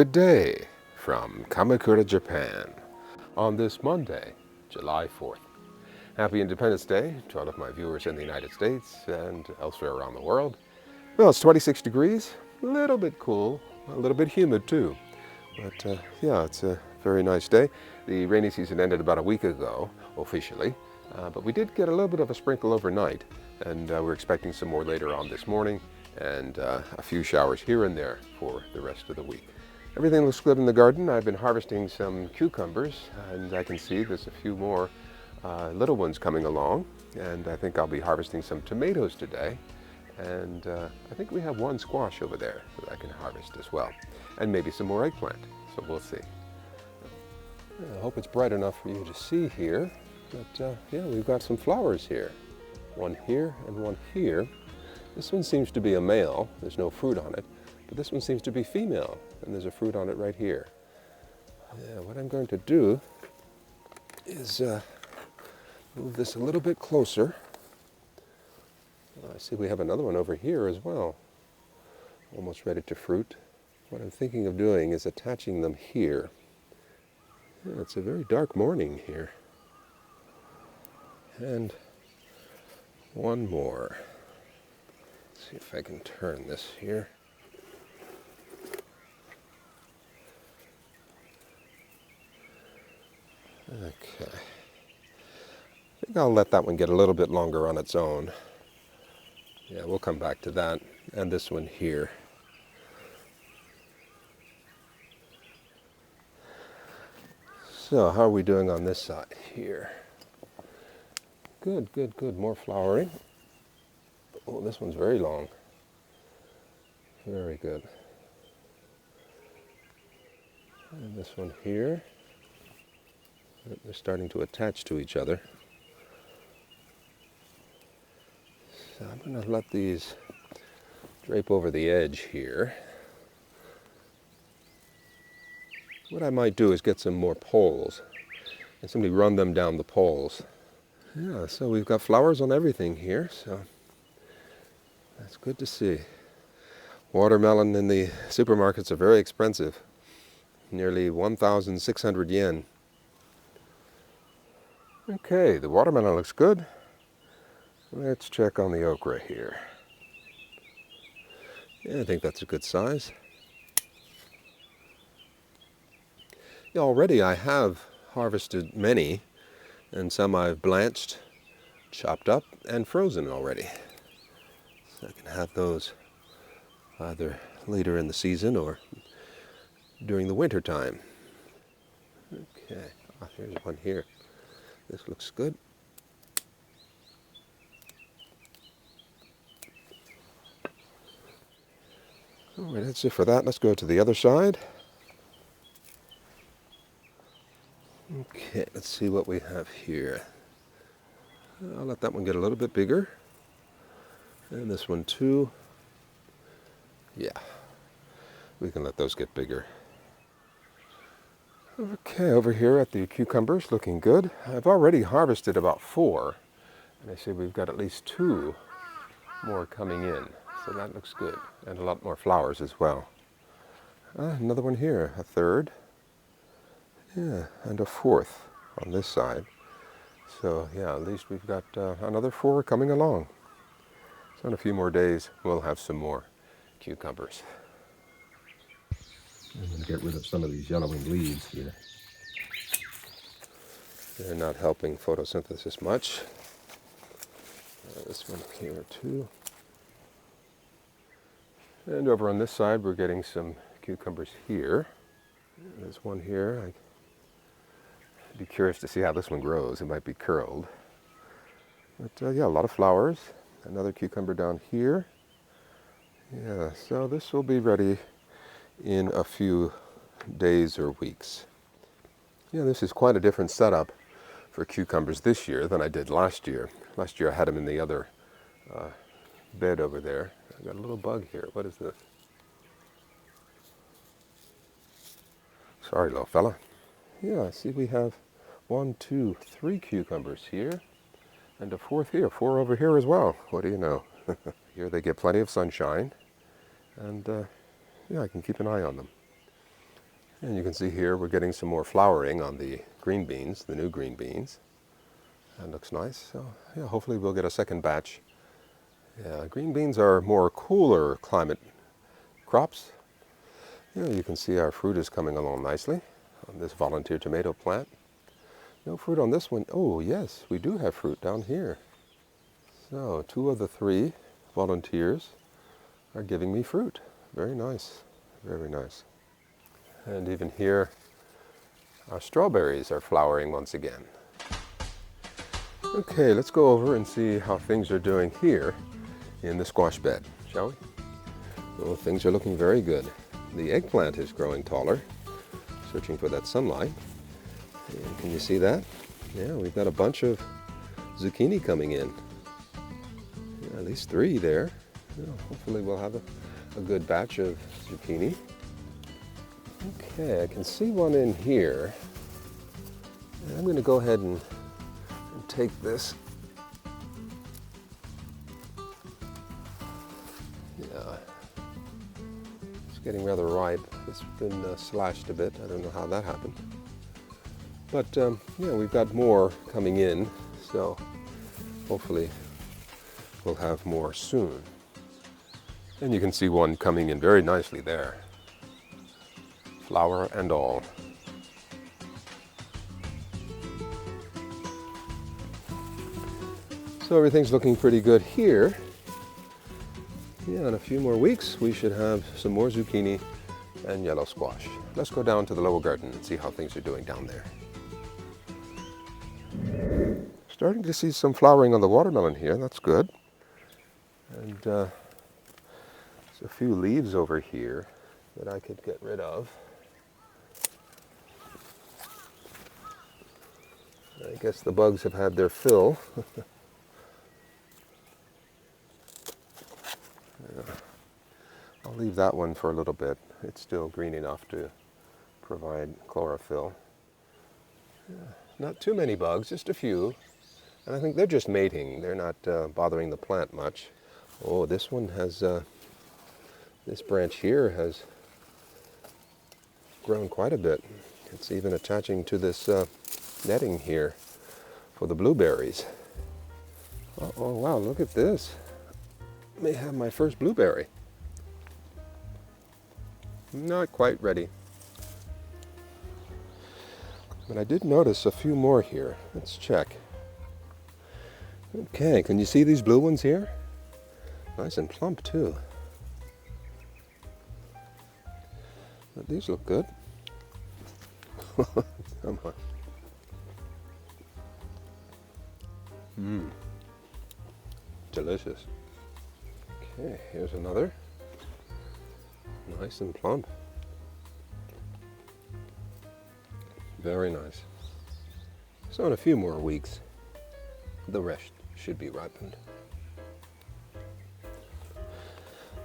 Good day from Kamakura, Japan, on this Monday, July 4th. Happy Independence Day to all of my viewers in the United States and elsewhere around the world. Well, it's 26 degrees, a little bit cool, a little bit humid too. But yeah, it's a very nice day. The rainy season ended about a week ago, officially, but we did get a little bit of a sprinkle overnight, and we're expecting some more later on this morning, and a few showers here and there for the rest of the week. Everything looks good in the garden. I've been harvesting some cucumbers, and I can see there's a few more little ones coming along, and I think I'll be harvesting some tomatoes today. And I think we have one squash over there that I can harvest as well, and maybe some more eggplant, so we'll see. I hope it's bright enough for you to see here, but yeah, we've got some flowers here. One here and one here. This one seems to be a male, there's no fruit on it, but this one seems to be female, and there's a fruit on it right here. Yeah, what I'm going to do is move this a little bit closer. I see we have another one over here as well, almost ready to fruit. What I'm thinking of doing is attaching them here. Yeah, it's a very dark morning here. And one more. Let's see if I can turn this here. Okay. I think I'll let that one get a little bit longer on its own. Yeah, we'll come back to that. And this one here. So, how are we doing on this side here? Good, good, good. More flowering. Oh, this one's very long. Very good. And this one here. They're starting to attach to each other. So I'm going to let these drape over the edge here. What I might do is get some more poles and simply run them down the poles. Yeah, so we've got flowers on everything here, so that's good to see. Watermelon in the supermarkets are very expensive, nearly 1,600 yen. Okay, the watermelon looks good. Let's check on the okra here. Yeah, I think that's a good size. Yeah, already I have harvested many, and some I've blanched, chopped up, and frozen already. So I can have those either later in the season or during the winter time. Okay, here's one here. This looks good. All right, that's it for that. Let's go to the other side. Okay, let's see what we have here. I'll let that one get a little bit bigger. And this one too. Yeah, we can let those get bigger. Okay, over here at the cucumbers, looking good. I've already harvested about 4, and I see we've got at least 2 more coming in. So that looks good, and a lot more flowers as well. Another one here, a 3rd. Yeah, and a 4th on this side. So yeah, at least we've got another 4 coming along. So in a few more days, we'll have some more cucumbers. I'm going to get rid of some of these yellowing leaves here. They're not helping photosynthesis much. This one here too. And over on this side, we're getting some cucumbers here. There's one here. I'd be curious to see how this one grows. It might be curled. But yeah, a lot of flowers. Another cucumber down here. Yeah, so this will be ready in a few days or weeks. Yeah, this is quite a different setup for cucumbers this year than I did last year. Last year I had them in the other bed over there. I got a little bug here. What is this? Sorry, little fella. Yeah, see we have 1, 2, 3 cucumbers here, and a 4th here. 4 over here as well. What do you know? Here they get plenty of sunshine, and yeah, I can keep an eye on them. And you can see here we're getting some more flowering on the green beans, the new green beans. That looks nice. So yeah, hopefully we'll get a second batch. Yeah, green beans are more cooler climate crops. You can see our fruit is coming along nicely on this volunteer tomato plant. No fruit on this one. Oh yes, we do have fruit down here. So 2 of the 3 volunteers are giving me fruit. Very nice, very nice. And even here, our strawberries are flowering once again. Okay, let's go over and see how things are doing here in the squash bed, shall we? Well, things are looking very good. The eggplant is growing taller, searching for that sunlight. And can you see that? Yeah, we've got a bunch of zucchini coming in. Yeah, at least 3 there. Yeah, hopefully we'll have a good batch of zucchini. Okay, I can see one in here. And I'm going to go ahead and take this. Yeah, it's getting rather ripe. It's been slashed a bit. I don't know how that happened. But yeah, we've got more coming in, so hopefully we'll have more soon. And you can see one coming in very nicely there. Flower and all. So everything's looking pretty good here. Yeah, in a few more weeks we should have some more zucchini and yellow squash. Let's go down to the lower garden and see how things are doing down there. Starting to see some flowering on the watermelon here, that's good. And there's a few leaves over here that I could get rid of. I guess the bugs have had their fill. I'll leave that one for a little bit. It's still green enough to provide chlorophyll. Yeah, not too many bugs, just a few. And I think they're just mating. They're not bothering the plant much. Oh, this one has, this branch here has grown quite a bit. It's even attaching to this netting here for the blueberries. Oh wow, look at this. I may have my first blueberry. Not quite ready. But I did notice a few more here. Let's check. Okay, can you see these blue ones here? Nice and plump too. But these look good. Come on. Delicious. Okay, here's another. Nice and plump. Very nice. So in a few more weeks, the rest should be ripened.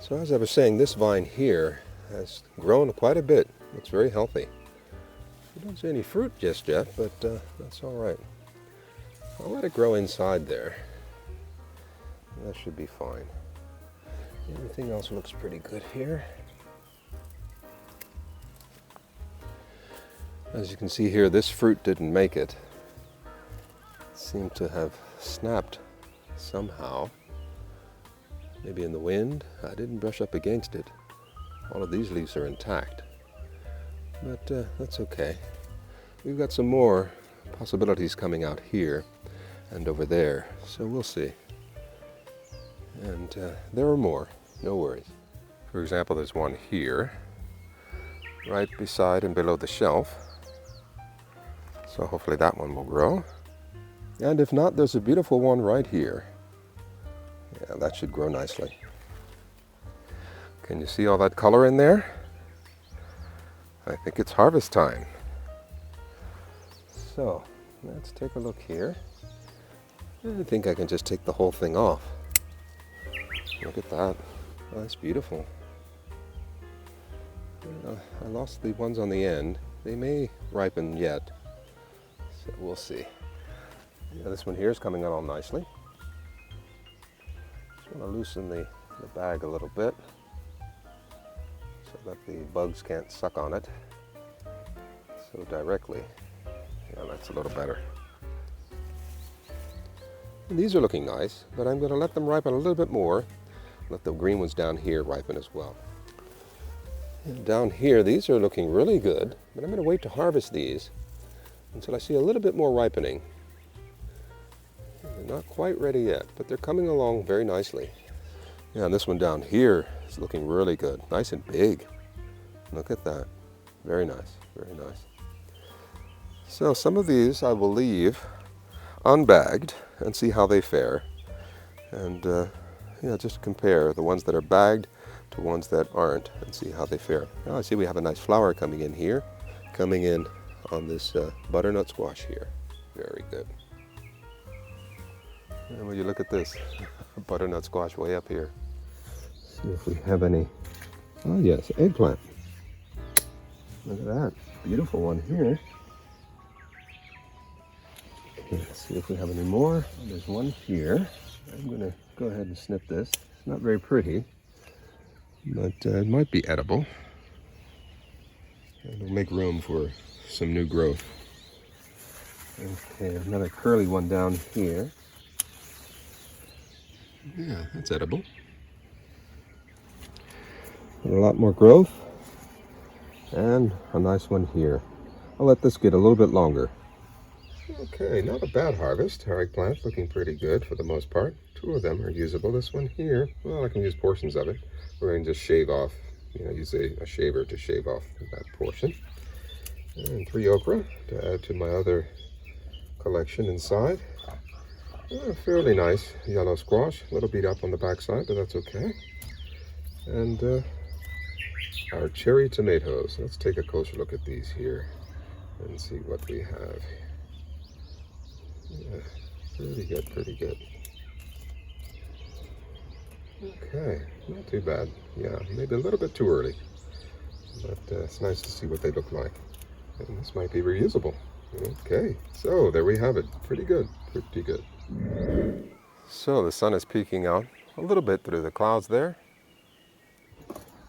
So as I was saying, this vine here has grown quite a bit. It's very healthy. I don't see any fruit just yet, but that's all right. I'll let it grow inside there. That should be fine. Everything else looks pretty good here. As you can see here, this fruit didn't make it. It seemed to have snapped somehow. Maybe in the wind. I didn't brush up against it. All of these leaves are intact. But that's okay. We've got some more possibilities coming out here and over there, so we'll see. And there are more, no worries. For example, there's one here, right beside and below the shelf. So hopefully that one will grow. And if not, there's a beautiful one right here. Yeah, that should grow nicely. Can you see all that color in there? I think it's harvest time. So, let's take a look here. I think I can just take the whole thing off. Look at that. Oh, that's beautiful. I lost the ones on the end. They may ripen yet. So we'll see. Yeah, this one here is coming out all nicely. Just want to loosen the bag a little bit so that the bugs can't suck on it. so directly. Yeah, that's a little better. And these are looking nice, but I'm going to let them ripen a little bit more. Let the green ones down here ripen as well. And down here, these are looking really good, but I'm going to wait to harvest these until I see a little bit more ripening. They're not quite ready yet, but they're coming along very nicely. Yeah, and this one down here is looking really good, nice and big. Look at that. Very nice, very nice. So some of these I will leave unbagged and see how they fare. And yeah, just compare the ones that are bagged to ones that aren't and see how they fare. Now I see we have a nice flower coming in here, coming in on this butternut squash here. Very good. And when you look at this, butternut squash way up here. See if we have any. Oh yes, eggplant. Look at that, beautiful one here. Okay, let's see if we have any more. There's one here. I'm going to go ahead and snip this. It's not very pretty, but it might be edible. It'll make room for some new growth. Okay, another curly one down here. Yeah, that's edible. And a lot more growth. And a nice one here. I'll let this get a little bit longer. Okay, not a bad harvest. Our eggplant looking pretty good for the most part. Two of them are usable. This one here, well, I can use portions of it. We're going to just shave off, use a shaver to shave off that portion. And 3 okra to add to my other collection inside. Fairly nice yellow squash. A little beat up on the backside, but that's okay. And our cherry tomatoes. Let's take a closer look at these here and see what we have. Yeah, pretty good, pretty good. Okay, not too bad. Yeah, maybe a little bit too early, but it's nice to see what they look like. And this might be reusable. Okay, so there we have it. Pretty good, pretty good. So the sun is peeking out a little bit through the clouds there.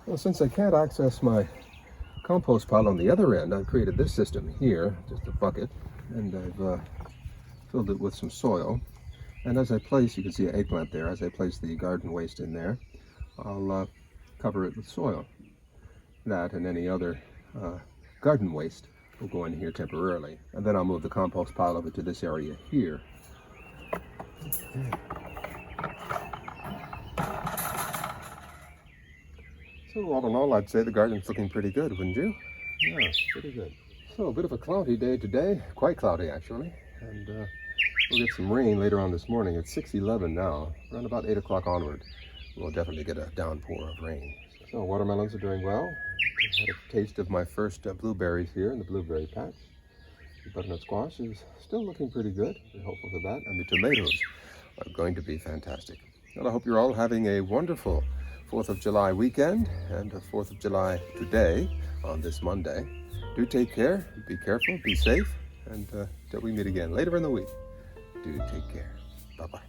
Well, since I can't access my compost pile on the other end, I've created this system here, just a bucket, and I've filled it with some soil. And as I place, you can see an eggplant there, as I place the garden waste in there, I'll cover it with soil. That and any other garden waste will go in here temporarily. And then I'll move the compost pile over to this area here. Okay. So all in all, I'd say the garden's looking pretty good, wouldn't you? Yeah, pretty good. So a bit of a cloudy day today, quite cloudy actually. And we'll get some rain later on this morning. It's 6:11 now. Around about 8 o'clock onward, we'll definitely get a downpour of rain. So watermelons are doing well. I had a taste of my first blueberries here in the blueberry patch. The butternut squash is still looking pretty good. We're hopeful for that. And the tomatoes are going to be fantastic. Well, I hope you're all having a wonderful 4th of July weekend and the 4th of July today on this Monday. Do take care, be careful, be safe, and till we meet again later in the week, do take care. Bye-bye.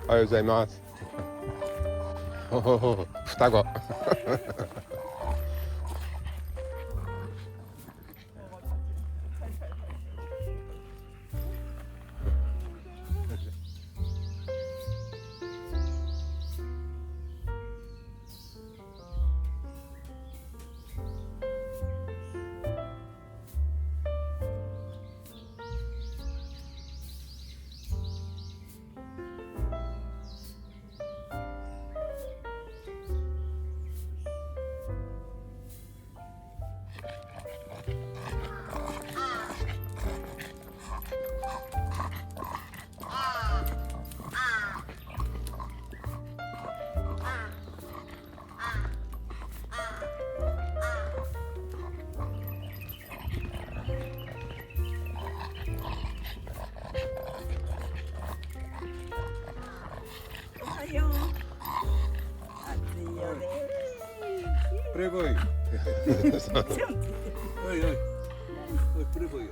Gozaimasu. 双子。 그래 보여. 어이 어이. 그래 보여.